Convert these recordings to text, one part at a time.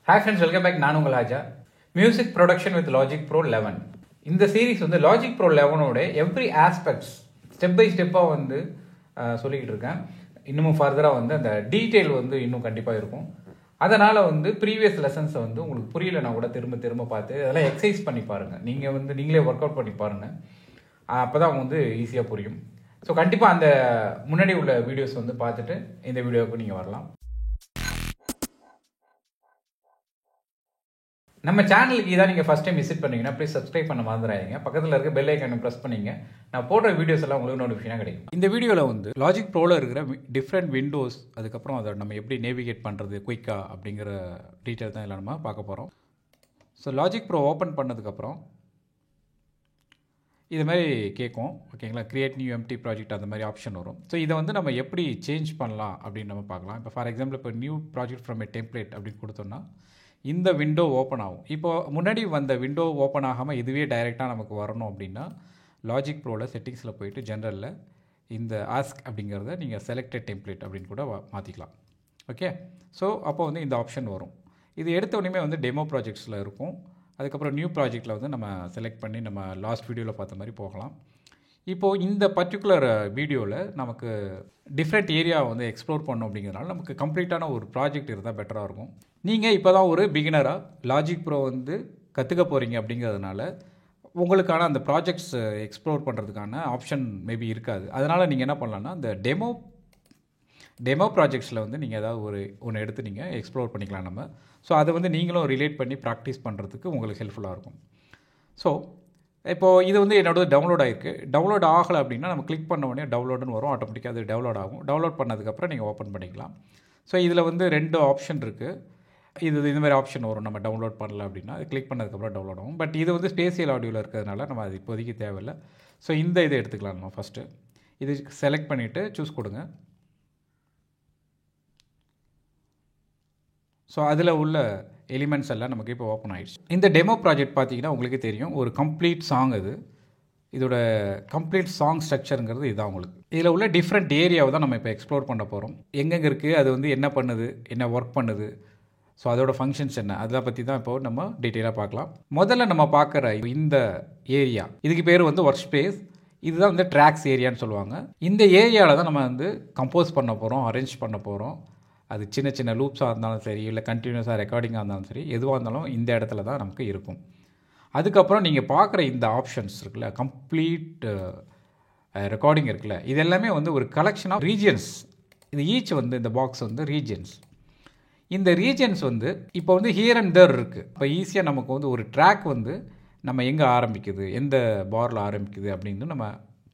Hi friends, welcome back. நான் உங்கள் ஆஜா. Music production with Logic Pro 11. இந்த சீரிஸ் வந்து Logic Pro 11ஓட எவ்ரி ஆஸ்பெக்ட்ஸ் ஸ்டெப் பை ஸ்டெப்பாக வந்து சொல்லிக்கிட்டு இருக்கேன். இன்னமும் ஃபர்தராக வந்து அந்த டீட்டெயில் வந்து இன்னும் கண்டிப்பாக இருக்கும். அதனால் வந்து ப்ரீவியஸ் லெசன்ஸை வந்து உங்களுக்கு புரியலைன்னா கூட திரும்ப திரும்ப பார்த்து அதெல்லாம் எக்ஸசைஸ் பண்ணி பாருங்கள். நீங்கள் வந்து நீங்களே ஒர்க் அவுட் பண்ணி பாருங்கள். அப்போ தான் வந்து ஈஸியாக புரியும். ஸோ கண்டிப்பாக அந்த முன்னாடி உள்ள வீடியோஸ் வந்து பார்த்துட்டு இந்த வீடியோவுக்கு நீங்கள் வரலாம். நம்ம சேனலுக்கு இதான் நீங்கள் ஃபஸ்ட் டைம் விசிட் பண்ணீங்கன்னா ப்ளீஸ் சப்ஸ்கிரைப் பண்ண மறந்துடாதீங்க. பக்கத்தில் இருக்க பெல் ஐக்கானை ப்ரெஸ் பண்ணிங்க. நான் போடுற வீடியோஸ் எல்லாம் உங்களுக்கு நோட்டிஃபிகேஷனாக கிடைக்கும். இந்த வீடியோவில் வந்து லாஜிக் ப்ரோவில் இருக்கிற டிஃப்ரெண்ட் விண்டோஸ், அதுக்கப்புறம் அதை நம்ம எப்படி நேவிகேட் பண்ணுறது குயிக்காக அப்படிங்கிற டீட்டெயில் தான் எல்லாம் நம்ம பார்க்க போகிறோம். ஸோ லாஜிக் ப்ரோ ஓப்பன் பண்ணதுக்கப்புறம் இது மாதிரி கேட்கும், ஓகேங்களா. கிரியேட் நியூ எம்டி ப்ராஜெக்ட் அந்த மாதிரி ஆப்ஷன் வரும். ஸோ இதை வந்து நம்ம எப்படி சேஞ்ச் பண்ணலாம் அப்படின்னு நம்ம பார்க்கலாம். இப்போ ஃபார் எக்ஸாம்பிள் இப்போ new project from A template அப்படின்னு கொடுத்தோன்னா இந்த விண்டோ ஓப்பன் ஆகும். இப்போது முன்னாடி வந்த விண்டோ ஓப்பன் ஆகாமல் இதுவே டைரெக்டாக நமக்கு வரணும் அப்படின்னா லாஜிக் ப்ரோவில் செட்டிங்ஸில் போயிட்டு ஜென்ரலில் இந்த ஆஸ்க் அப்படிங்கிறத நீங்கள் செலக்டட் டெம்ப்ளேட் அப்படின்னு கூட மாற்றிக்கலாம். ஓகே, ஸோ அப்போ வந்து இந்த ஆப்ஷன் வரும். இது எடுத்தோடனே வந்து டெமோ ப்ராஜெக்ட்ஸில் இருக்கும். அதுக்கப்புறம் நியூ ப்ராஜெக்டில் வந்து நம்ம செலக்ட் பண்ணி நம்ம லாஸ்ட் வீடியோவில் பார்த்த மாதிரி போகலாம். இப்போது இந்த பர்டிகுலர் வீடியோவில் நமக்கு டிஃப்ரெண்ட் ஏரியா வந்து எக்ஸ்ப்ளோர் பண்ணோம் அப்படிங்கிறதுனால நமக்கு கம்ப்ளீட்டான ஒரு ப்ராஜெக்ட் இருந்தால் பெட்டராக இருக்கும். நீங்கள் இப்போ தான் ஒரு பிகினராக லாஜிக் ப்ரோ வந்து கற்றுக்க போகிறீங்க அப்படிங்கிறதுனால உங்களுக்கான அந்த ப்ராஜெக்ட்ஸ் எக்ஸ்ப்ளோர் பண்ணுறதுக்கான ஆப்ஷன் மேபி இருக்காது. அதனால் நீங்கள் என்ன பண்ணலான்னா அந்த டெமோ ப்ராஜெக்ட்ஸில் வந்து நீங்கள் ஏதாவது ஒன்று எடுத்து நீங்கள் எக்ஸ்ப்ளோர் பண்ணிக்கலாம் நம்ம. ஸோ அதை வந்து நீங்களும் ரிலேட் பண்ணி ப்ராக்டிஸ் பண்ணுறதுக்கு உங்களுக்கு ஹெல்ப்ஃபுல்லாக இருக்கும். ஸோ இப்போது இது வந்து என்னோடய டவுன்லோட் ஆகிருக்கு. டவுன்லோட் ஆகலை அப்படின்னா நம்ம கிளிக் பண்ண உடனே டவுன்லோடுன்னு வரும், ஆட்டோமேட்டிக்காக அது டவுன்லோட் ஆகும். டவுன்லோட் பண்ணதுக்கப்புறம் நீங்கள் ஓப்பன் பண்ணிக்கலாம். ஸோ இதில் வந்து 2 ஆப்ஷன் இருக்குது. இந்த மாதிரி ஆப்ஷன் வரும், நம்ம டவுன்லோட் பண்ணல அப்படின்னா அது கிளிக் பண்ணதுக்கப்புறம் டவுன்லோட் ஆகும். பட் இது வந்து ஸ்பேஷியல் ஆடியோவில் இருக்கிறதுனால நம்ம அது இப்போதைக்கு தேவையில்லை. ஸோ இந்த இதை எடுத்துக்கலாம் நம்ம ஃபஸ்ட்டு. இது செலக்ட் பண்ணிவிட்டு சூஸ் கொடுங்க. ஸோ அதில் உள்ள எலிமெண்ட்ஸ் எல்லாம் நமக்கு இப்போ ஓப்பன் ஆகிடுச்சு. இந்த டெமோ ப்ராஜெக்ட் பார்த்தீங்கன்னா உங்களுக்கு தெரியும், ஒரு கம்ப்ளீட் சாங் அது. இதோட கம்ப்ளீட் சாங் ஸ்ட்ரக்சருங்கிறது இதுதான் உங்களுக்கு. இதில் உள்ள டிஃப்ரெண்ட் ஏரியாவை தான் நம்ம இப்போ எக்ஸ்ப்ளோர் பண்ண போகிறோம். எங்கெங்கே இருக்குது, அது வந்து என்ன பண்ணுது, என்ன ஒர்க் பண்ணுது, ஸோ அதோட ஃபங்க்ஷன்ஸ் என்ன, அதெல்லாம் பற்றி தான் இப்போ நம்ம டீட்டெயிலாக பார்க்கலாம். முதல்ல நம்ம பார்க்குற இந்த ஏரியா, இதுக்கு பேர் வந்து ஒர்க் ஸ்பேஸ். இதுதான் வந்து ட்ராக்ஸ் ஏரியான்னு சொல்லுவாங்க. இந்த ஏரியாவில் தான் நம்ம வந்து கம்போஸ் பண்ண போகிறோம், அரேஞ்ச் பண்ண போகிறோம். அது சின்ன சின்ன லூப்ஸாக இருந்தாலும் சரி, இல்லை கண்டினியூஸாக ரெக்கார்டிங்காக இருந்தாலும் சரி, எதுவாக இருந்தாலும் இந்த இடத்துல தான் நமக்கு இருக்கும். அதுக்கப்புறம் நீங்கள் பார்க்குற இந்த ஆப்ஷன்ஸ் இருக்குல்ல, கம்ப்ளீட் ரெக்கார்டிங் இருக்குல்ல, இது எல்லாமே வந்து ஒரு கலெக்ஷன் ஆஃப் ரீஜியன்ஸ். இது ஈச் வந்து இந்த பாக்ஸ் வந்து ரீஜியன்ஸ். இந்த ரீஜன்ஸ் வந்து இப்போ வந்து ஹியர் அண்ட் தேர் இருக்குது. இப்போ ஈஸியாக நமக்கு வந்து ஒரு ட்ராக் வந்து நம்ம எங்கே ஆரம்பிக்குது, எந்த பாரில் ஆரம்பிக்குது அப்படின்னு நம்ம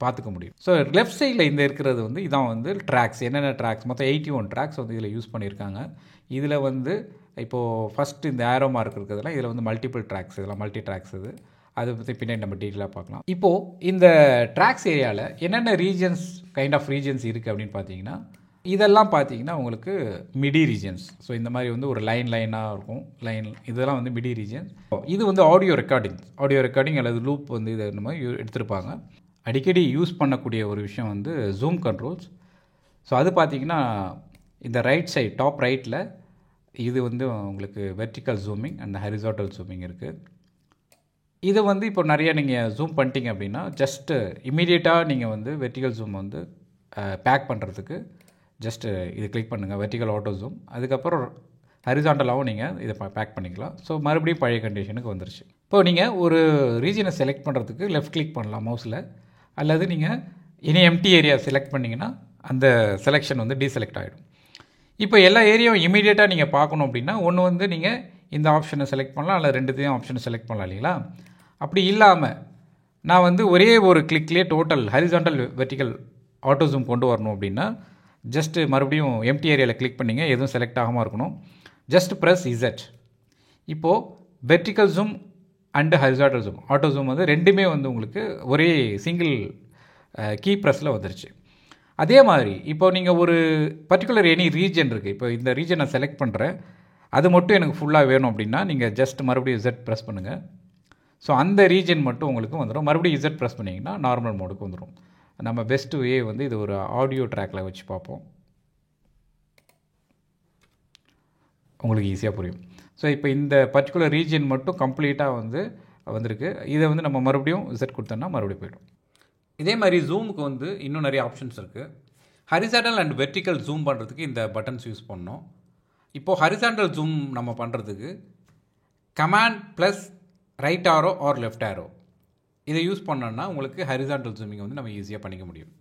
பார்த்துக்க முடியும். ஸோ லெஃப்ட் சைடில் இந்த இருக்கிறது வந்து இதான் வந்து ட்ராக்ஸ். என்னென்ன ட்ராக்ஸ், மொத்தம் 81 ட்ராக்ஸ் வந்து இதில் யூஸ் பண்ணியிருக்காங்க. இதில் வந்து இப்போது ஃபஸ்ட்டு இந்த ஆரோ மார்க் இருக்கிறதுலாம் இதில் வந்து மல்டிபிள் ட்ராக்ஸ், இதெல்லாம் மல்டி ட்ராக்ஸ். அதை பற்றி பின்னாடி நம்ம டீட்டெயிலாக பார்க்கலாம். இப்போது இந்த ட்ராக்ஸ் ஏரியாவில் என்னென்ன ரீஜன்ஸ், கைண்ட் ஆஃப் ரீஜன்ஸ் இருக்குது அப்படின்னு பார்த்தீங்கன்னா, இதெல்லாம் பார்த்தீங்கன்னா உங்களுக்கு மிடி ரீஜன்ஸ். ஸோ இந்த மாதிரி வந்து ஒரு லைனாக இருக்கும், இதெல்லாம் வந்து மிடி ரீஜன்ஸ். இது வந்து ஆடியோ ரெக்கார்டிங் அல்லது லூப் வந்து இதை நம்ம எடுத்திருப்பாங்க. அடிக்கடி யூஸ் பண்ணக்கூடிய ஒரு விஷயம் வந்து ஜூம் கண்ட்ரோல்ஸ். ஸோ அது பார்த்தீங்கன்னா இந்த ரைட் சைட் டாப் ரைட்டில் இது வந்து உங்களுக்கு vertical zooming and horizontal zooming இருக்குது. இது வந்து இப்போ நிறைய நீங்கள் ஜூம் பண்ணிட்டீங்க அப்படின்னா ஜஸ்ட்டு இமீடியட்டாக நீங்கள் வந்து வெர்டிக்கல் ஜூம் வந்து பேக் பண்ணுறதுக்கு ஜஸ்ட்டு இது கிளிக் பண்ணுங்கள், வெர்டிக்கல் ஆட்டோ ஜூம். அதுக்கப்புறம் ஹரிசாண்டலாகவும் நீங்கள் இதை பேக் பண்ணிக்கலாம். ஸோ மறுபடியும் பழைய கண்டிஷனுக்கு வந்துருச்சு. இப்போது நீங்கள் ஒரு ரீஜனை செலக்ட் பண்ணுறதுக்கு லெஃப்ட் கிளிக் பண்ணலாம் மவுஸில், அல்லது நீங்கள் இனி எம்டி ஏரியா செலக்ட் பண்ணிங்கன்னா அந்த செலெக்ஷன் வந்து டீசெலக்ட் ஆகிடும். இப்போ எல்லா ஏரியாவும் இமீடியட்டாக நீங்கள் பார்க்கணும் அப்படின்னா ஒன்று வந்து நீங்கள் இந்த ஆப்ஷனை செலக்ட் பண்ணலாம், அல்லது 2த்தையும் ஆப்ஷனை செலக்ட் பண்ணலாம் இல்லைங்களா. அப்படி இல்லாமல் நான் வந்து ஒரே ஒரு கிளிக்லேயே total horizontal vertical auto zoom கொண்டு வரணும் அப்படின்னா ஜஸ்ட்டு மறுபடியும் எம்டி ஏரியாவில் கிளிக் பண்ணிங்க, எதுவும் செலக்ட் ஆகாமல் இருக்கணும். Just press Z. இப்போது vertical zoom and horizontal zoom, auto zoom வந்து ரெண்டுமே வந்து உங்களுக்கு ஒரே சிங்கிள் கீ ப்ரெஸ்ஸில் வந்துருச்சு. அதே மாதிரி இப்போ நீங்கள் ஒரு பர்டிகுலர் எனி ரீஜன் இருக்குது, இப்போ இந்த ரீஜனை செலக்ட் பண்ணுறேன், அது மட்டும் எனக்கு ஃபுல்லாக வேணும் அப்படின்னா நீங்கள் ஜஸ்ட் மறுபடியும் இசட் ப்ரெஸ் பண்ணுங்கள். ஸோ அந்த ரீஜன் மட்டும் உங்களுக்கு வந்துடும். மறுபடியும் இசட் ப்ரெஸ் பண்ணிங்கன்னா நார்மல் மோடுக்கு வந்துடும். நம்ம பெஸ்ட் வே வந்து இது ஒரு ஆடியோ ட்ராக்கில் வச்சு பார்ப்போம், உங்களுக்கு ஈஸியாக புரியும். ஸோ இப்போ இந்த பர்டிகுலர் ரீஜன் மட்டும் கம்ப்ளீட்டாக வந்திருக்கு. இதை நம்ம மறுபடியும் Z கொடுத்தோன்னா மறுபடியும் போய்டும். இதே மாதிரி ஜூமுக்கு இன்னும் நிறைய ஆப்ஷன்ஸ் இருக்குது. ஹரிசாண்டல் அண்ட் வெர்டிக்கல் ஜூம் பண்ணுறதுக்கு இந்த பட்டன்ஸ் யூஸ் பண்ணோம். இப்போது ஹரிசாண்டல் ஜூம் நம்ம பண்ணுறதுக்கு command plus right arrow or left arrow இதை யூஸ் பண்ணோன்னா உங்களுக்கு ஹரிசாண்டல் ஜூமிங் நம்ம ஈஸியாக பண்ணிக்க முடியும்.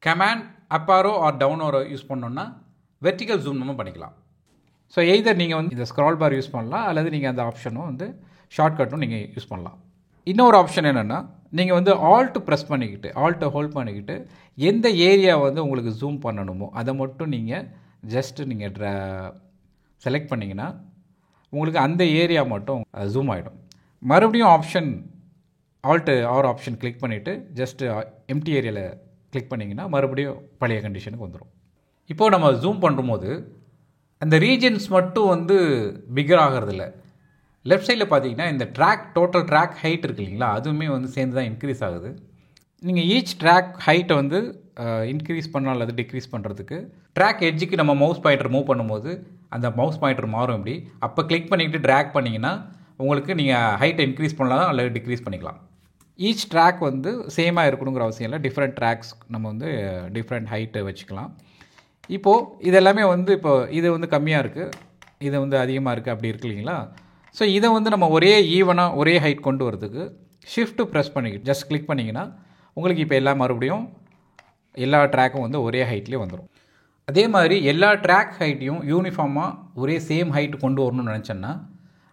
Command up arrow are down arrow use பண்ணோன்னா வெர்டிக்கல் ஜூம் நம்ம பண்ணிக்கலாம். ஸோ எய்தர் நீங்கள் இந்த ஸ்க்ரால் பார் யூஸ் பண்ணலாம், அல்லது நீங்கள் அந்த ஆப்ஷனும் ஷார்ட்கட்டும் நீங்கள் யூஸ் பண்ணலாம். இன்னொரு ஆப்ஷன் என்னென்னா, நீங்கள் ஆல்ட்டு ப்ரெஸ் பண்ணிக்கிட்டு, ஆல்ட்டை ஹோல்ட் பண்ணிக்கிட்டு எந்த ஏரியா உங்களுக்கு ஜூம் பண்ணணுமோ அதை மட்டும் நீங்கள் செலக்ட் பண்ணிங்கன்னா உங்களுக்கு அந்த ஏரியா மட்டும் ஜூம் ஆகிடும். மறுபடியும் option alt or option click பண்ணிவிட்டு எம்டி ஏரியாவில் கிளிக் பண்ணிங்கன்னா மறுபடியும் பழைய கண்டிஷனுக்கு வந்துடும். இப்போது நம்ம ஜூம் பண்ணும்போது அந்த ரீஜன்ஸ் மட்டும் பிகர் ஆகிறதில்ல. லெஃப்ட் சைடில் பார்த்தீங்கன்னா இந்த டோட்டல் ட்ராக் ஹைட் இருக்கு இல்லைங்களா, அதுவுமே சேர்ந்து தான் இன்க்ரீஸ் ஆகுது. நீங்கள் ஈச் ட்ராக் ஹைட்டை இன்க்ரீஸ் பண்ணால் அல்லது டிக்ரீஸ் பண்ணுறதுக்கு ட்ராக் எட்ஜுக்கு நம்ம மவுஸ் பாயிண்டர் மூவ் பண்ணும்போது அந்த மவுஸ் பாயிண்டர் மாறும். இப்படி அப்போ கிளிக் பண்ணிக்கிட்டு ட்ராக் பண்ணிங்கன்னா உங்களுக்கு நீங்கள் ஹைட்டை இன்க்ரீஸ் பண்ணலாம் அல்லது டிக்ரீஸ் பண்ணிக்கலாம். ஈச் ட்ராக் சேமாக இருக்கணுங்கிற அவசியம் இல்லை. டிஃப்ரெண்ட் ட்ராக்ஸ் நம்ம டிஃப்ரெண்ட் ஹைட்டை வச்சுக்கலாம். இப்போது இதெல்லாமே இப்போ இது கம்மியாக இருக்குது, இது அதிகமாக இருக்குது, அப்படி இருக்கு இல்லைங்களா. ஸோ இதை நம்ம ஒரே ஈவனாக ஒரே ஹைட் கொண்டு வரதுக்கு ஷிஃப்ட்டு ப்ரெஸ் பண்ணிக்கிட்டு கிளிக் பண்ணிங்கன்னா உங்களுக்கு இப்போ மறுபடியும் எல்லா ட்ராக்கும் ஒரே ஹைட்லேயே வந்துடும். அதே மாதிரி எல்லா ட்ராக் ஹைட்டையும் யூனிஃபார்மாக ஒரே சேம் ஹைட் கொண்டு வரணும்னு நினச்சேன்னா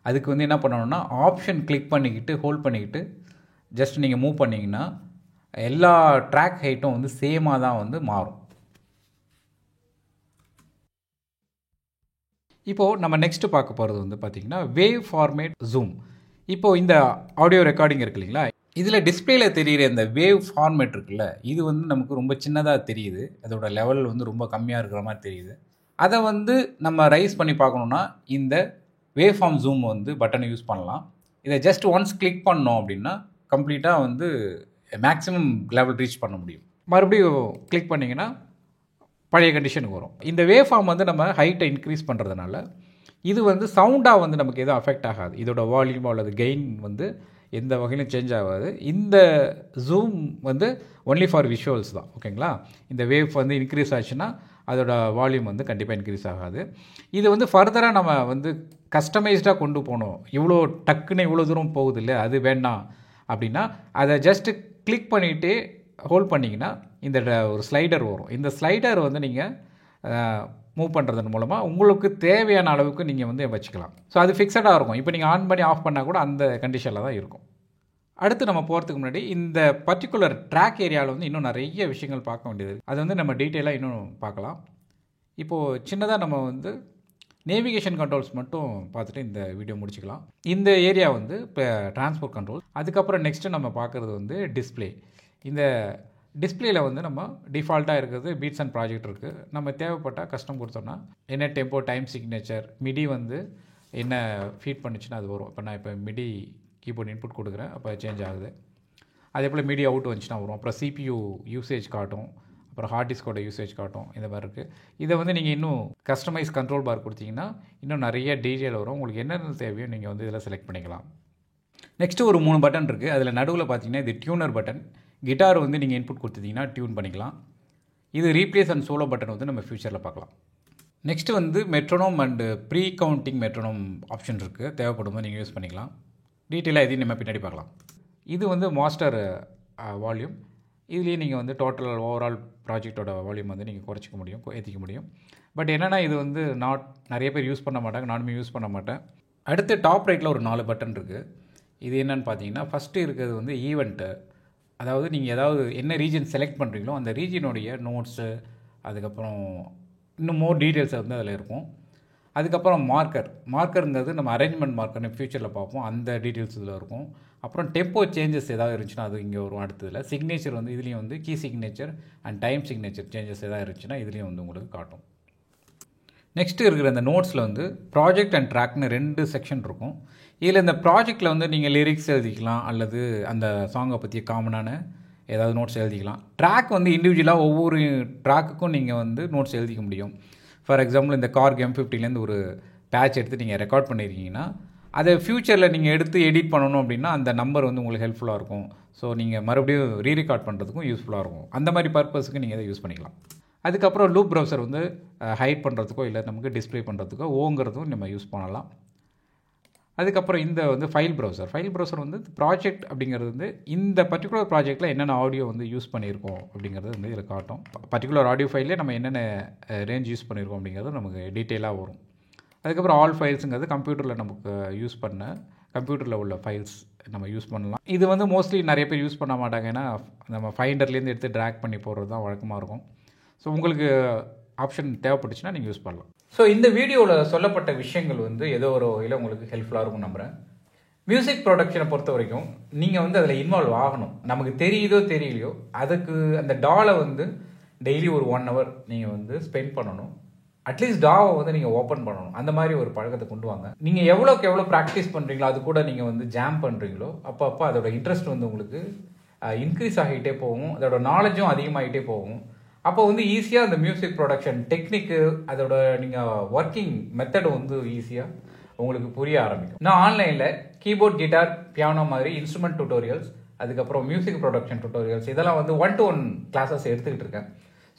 அதுக்கு என்ன பண்ணணும்னா ஆப்ஷன் கிளிக் பண்ணிக்கிட்டு ஹோல்ட் பண்ணிக்கிட்டு நீங்கள் மூவ் பண்ணிங்கன்னா எல்லா ட்ராக் ஹைட்டும் சேமாக தான் மாறும். இப்போது நம்ம நெக்ஸ்ட்டு பார்க்க போகிறது பார்த்திங்கன்னா வேவ் ஃபார்மேட் ஜூம். இப்போது இந்த ஆடியோ ரெக்கார்டிங் இருக்கு இல்லைங்களா, இதில் டிஸ்பிளேயில் தெரிகிற இந்த வேவ் ஃபார்மேட் இருக்குல்ல, இது நமக்கு ரொம்ப சின்னதாக தெரியுது. அதோட லெவல் ரொம்ப கம்மியாக இருக்கிற மாதிரி தெரியுது. அதை நம்ம ரைஸ் பண்ணி பார்க்கணுன்னா இந்த வேவ் ஃபார்ம் ஜூம் பட்டனை யூஸ் பண்ணலாம். இதை ஜஸ்ட் ஒன்ஸ் கிளிக் பண்ணோம் அப்படின்னா கம்ப்ளீட்டாக மேக்ஸிமம் லெவல் ரீச் பண்ண முடியும். மறுபடியும் கிளிக் பண்ணிங்கன்னா பழைய கண்டிஷனுக்கு வரும். இந்த வேவ் ஃபார்ம் நம்ம ஹைட்டை இன்க்ரீஸ் பண்ணுறதுனால இது சவுண்டாக நமக்கு எதுவும் அஃபெக்ட் ஆகாது. இதோட வால்யூம் அல்லது கெயின் எந்த வகையிலும் சேஞ்ச் ஆகாது. இந்த ஜூம் ஒன்லி ஃபார் விஷுவல்ஸ் தான். ஓகேங்களா. இந்த வேவ் இன்க்ரீஸ் ஆச்சுன்னா அதோட வால்யூம் கண்டிப்பாக இன்க்ரீஸ் ஆகாது. இது ஃபர்தராக நம்ம கஸ்டமைஸ்டாக கொண்டு போகணும், இவ்வளோ டக்குன்னு இவ்வளோ தூரம் போகுது இல்லை, அது வேண்டாம் அப்படின்னா அதை ஜஸ்ட்டு கிளிக் பண்ணிவிட்டு ஹோல்ட் பண்ணிங்கன்னா இந்த ஒரு ஸ்லைடர் வரும். இந்த ஸ்லைடர் நீங்கள் மூவ் பண்ணுறதன் மூலமாக உங்களுக்கு தேவையான அளவுக்கு நீங்கள் வச்சுக்கலாம். ஸோ அது ஃபிக்ஸடாக இருக்கும். இப்போ நீங்கள் ஆன் பண்ணி ஆஃப் பண்ணால் கூட அந்த கண்டிஷனில் தான் இருக்கும். அடுத்து நம்ம போகிறதுக்கு முன்னாடி இந்த பர்டிகுலர் ட்ராக் ஏரியாவில் இன்னும் நிறைய விஷயங்கள் பார்க்க வேண்டியது. அது நம்ம டீட்டெயிலாக இன்னும் பார்க்கலாம். இப்போது சின்னதாக நம்ம நேவிகேஷன் கண்ட்ரோல்ஸ் மட்டும் பார்த்துட்டு இந்த வீடியோ முடிச்சுக்கலாம். இந்த ஏரியா இப்போ டிரான்ஸ்போர்ட் கண்ட்ரோல். அதுக்கப்புறம் நெக்ஸ்ட்டு நம்ம பார்க்குறது டிஸ்பிளே. இந்த டிஸ்பிளேயில் நம்ம டிஃபால்ட்டாக இருக்கிறது பீட்ஸ் அண்ட் ப்ராஜெக்ட் இருக்குது. நம்ம தேவைப்பட்டால் கஸ்டம் கொடுத்தோன்னா என்ன டெம்போ, டைம் சிக்னேச்சர், மிடி என்ன ஃபீட் பண்ணிச்சுன்னா அது வரும். இப்போ நான் மிடி கீபோர்ட் இன்புட் கொடுக்குறேன், அப்போ சேஞ்ச் ஆகுது. அதே போல் மிடி அவுட் வந்துச்சுன்னா வரும். அப்புறம் CPU யூசேஜ் காட்டும், அப்புறம் ஹார்ட் டிஸ்கோட யூசேஜ் காட்டும். இந்த மாதிரி இருக்குது. இதை நீங்கள் இன்னும் கஸ்டமைஸ் கண்ட்ரோல் பார் கொடுத்தீங்கன்னா இன்னும் நிறைய டீட்டெயில் வரும். உங்களுக்கு என்னென்ன தேவையோ நீங்கள் இதில் செலக்ட் பண்ணிக்கலாம். நெக்ஸ்ட்டு ஒரு 3 பட்டன் இருக்குது. அதில் நடுவில் பார்த்தீங்கன்னா இது டியூனர் பட்டன். கிட்டார் நீங்கள் இன்புட் கொடுத்தீங்கன்னா டியூன் பண்ணிக்கலாம். இது ரீப்ளேஸ் அண்ட் சோலோ பட்டன் நம்ம ஃபியூச்சரில் பார்க்கலாம். Next metronome and pre counting metronome option இருக்குது. தேவைப்படும் போது நீங்கள் யூஸ் பண்ணிக்கலாம். டீட்டெயிலாக எதையும் நம்ம பின்னாடி பார்க்கலாம். இது மாஸ்டர் வால்யூம். இதுலேயே நீங்கள் டோட்டல் ஓவரால் ப்ராஜெக்டோட வால்யூம் நீங்கள் குறைச்சிக்க முடியும், ஏற்றிக்க முடியும். பட் என்னென்னா இது நிறைய பேர் யூஸ் பண்ண மாட்டாங்க, நானுமே யூஸ் பண்ண மாட்டேன். அடுத்து டாப் ரைட்டில் ஒரு 4 பட்டன் இருக்குது. இது என்னென்னு பார்த்தீங்கன்னா ஃபஸ்ட்டு இருக்கிறது ஈவெண்ட்டு. அதாவது நீங்கள் ஏதாவது என்ன ரீஜன் செலக்ட் பண்ணுறீங்களோ அந்த ரீஜனுடைய நோட்ஸு, அதுக்கப்புறம் இன்னும் மோர் டீட்டெயில்ஸ் அதில் இருக்கும். அதுக்கப்புறம் மார்க்கருங்கிறது நம்ம அரேஞ்ச்மெண்ட் மார்க்கர்னு ஃபியூச்சரில் பார்ப்போம், அந்த டீட்டெயில்ஸ் இதில் இருக்கும். அப்புறம் டெம்போ சேஞ்சஸ் ஏதாவது இருந்துச்சுன்னா அது இங்கே வரும். அடுத்ததில் சிக்னேச்சர் இதுலேயும் key signature and time signature changes ஏதாவது இருந்துச்சுன்னா இதுலேயும் உங்களுக்கு காட்டும். நெக்ஸ்ட்டு இருக்கிற இந்த நோட்ஸில் ப்ராஜெக்ட் அண்ட் ட்ராக்னு 2 செக்ஷன் இருக்கும். இதில் இந்த ப்ராஜெக்டில் நீங்கள் லிரிக்ஸ் எழுதிக்கலாம், அல்லது அந்த சாங்கை பற்றிய காமனான ஏதாவது நோட்ஸ் எழுதிக்கலாம். ட்ராக் இண்டிவிஜுவலாக ஒவ்வொரு ட்ராக்குக்கும் நீங்கள் நோட்ஸ் எழுதிக்க முடியும். ஃபார் எக்ஸாம்பிள் இந்த கார்க் M50லேருந்து ஒரு பேட்ச் எடுத்து நீங்கள் ரெக்கார்ட் பண்ணியிருக்கீங்கன்னா அதை ஃப்யூச்சரில் நீங்கள் எடுத்து எடிட் பண்ணணும் அப்படின்னா அந்த நம்பர் வந்து உங்களுக்கு ஹெல்ப்ஃபுல்லாக இருக்கும். ஸோ நீங்கள் மறுபடியும் ரீரெக்கார்ட் பண்ணுறதுக்கும் யூஸ்ஃபுல்லாக இருக்கும். அந்த மாதிரி பர்பஸுக்கு நீங்கள் இதை யூஸ் பண்ணிக்கலாம். அதுக்கப்புறம் லூப் ப்ரௌசர் வந்து ஹைட் பண்ணுறதுக்கோ இல்லை நமக்கு டிஸ்பிளே பண்ணுறதுக்கோ ஓங்கிறதும் நம்ம யூஸ் பண்ணலாம். அதுக்கப்புறம் இந்த வந்து ஃபைல் ப்ரௌசர் வந்து ப்ராஜெக்ட் அப்படிங்கிறது வந்து இந்த பர்டிகுலர் ப்ராஜெக்ட்டில் என்னென்ன ஆடியோ வந்து யூஸ் பண்ணியிருக்கோம் அப்படிங்கிறது வந்து இதில் காட்டும். பர்டிகுலர் ஆடியோ ஃபைல்லே நம்ம என்னென்ன ரேஞ்ச் யூஸ் பண்ணியிருக்கோம் அப்படிங்கிறது நமக்கு டீட்டெயிலாக வரும். அதுக்கப்புறம் ஆல் ஃபைல்ஸுங்கிறது கம்ப்யூட்டரில் நமக்கு யூஸ் பண்ண கம்ப்யூட்டரில் உள்ள ஃபைல்ஸ் நம்ம யூஸ் பண்ணலாம். இது வந்து மோஸ்ட்லி நிறைய பேர் யூஸ் பண்ண மாட்டாங்க. ஏன்னா நம்ம ஃபைண்டர்லேருந்து எடுத்து ட்ராக் பண்ணி போடுறது தான் வழக்கமாக இருக்கும். ஸோ உங்களுக்கு ஆப்ஷன் தேவைப்பட்டுச்சுன்னா நீங்கள் யூஸ் பண்ணலாம். ஸோ இந்த வீடியோவில் சொல்லப்பட்ட விஷயங்கள் வந்து ஏதோ ஒரு வகையில் உங்களுக்கு ஹெல்ப்ஃபுல்லாக இருக்கும் நம்புகிறேன். மியூசிக் ப்ரொடக்ஷனை பொறுத்த வரைக்கும் நீங்கள் வந்து அதில் இன்வால்வ் ஆகணும். நமக்கு தெரியுதோ தெரியலையோ அதுக்கு அந்த டாலை வந்து டெய்லி ஒரு 1 hour நீங்கள் வந்து ஸ்பெண்ட் பண்ணணும். அட்லீஸ்ட் டாவை வந்து நீங்கள் ஓப்பன் பண்ணணும். அந்த மாதிரி ஒரு பழக்கத்தை கொண்டு வாங்க. நீங்கள் எவ்வளோக்கு எவ்வளோ ப்ராக்டிஸ் பண்ணுறீங்களோ அது கூட நீங்கள் வந்து ஜாம் பண்ணுறீங்களோ அப்போ அதோட இன்ட்ரெஸ்ட் வந்து உங்களுக்கு இன்க்ரீஸ் ஆகிட்டே போகும். அதோட நாலேஜும் அதிகமாகிட்டே போகும். அப்போ வந்து ஈஸியாக அந்த மியூசிக் ப்ரொடக்ஷன் டெக்னிக்கு அதோட நீங்கள் ஒர்க்கிங் மெத்தடு வந்து ஈஸியாக உங்களுக்கு புரிய ஆரம்பிக்கும். நான் ஆன்லைனில் கீபோர்ட், கிட்டார், பியானோ மாதிரி இன்ஸ்ட்ருமெண்ட் டியூட்டோரியல்ஸ், அதுக்கப்புறம் மியூசிக் ப்ரொடக்ஷன் டியூட்டோரியல்ஸ் இதெல்லாம் வந்து 1-to-1 கிளாஸஸ் எடுத்துக்கிட்டு இருக்கேன்.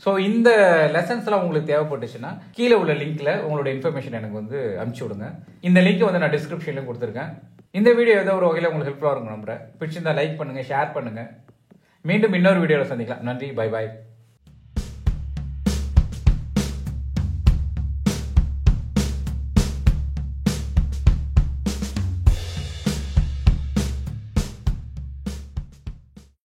ஸோ இந்த லெசன்ஸ்லாம் உங்களுக்கு தேவைப்பட்டுச்சுன்னா கீழே உள்ள லிங்க்கில் உங்களோட இன்ஃபர்மேஷன் எனக்கு வந்து அனுப்பிச்சி விடுங்க. இந்த லிங்க் வந்து நான் டிஸ்கிரிப்ஷன்லேயும் கொடுத்துருக்கேன். இந்த வீடியோ ஏதோ ஒரு வகையில் உங்களுக்கு ஹெல்ப்ஃபுல்லாக இருக்கும் நம்புறேன். பிடிச்சிருந்தா லைக் பண்ணுங்கள், ஷேர் பண்ணுங்கள். மீண்டும் இன்னொரு வீடியோவில் சந்திக்கலாம். நன்றி, பை பாய்.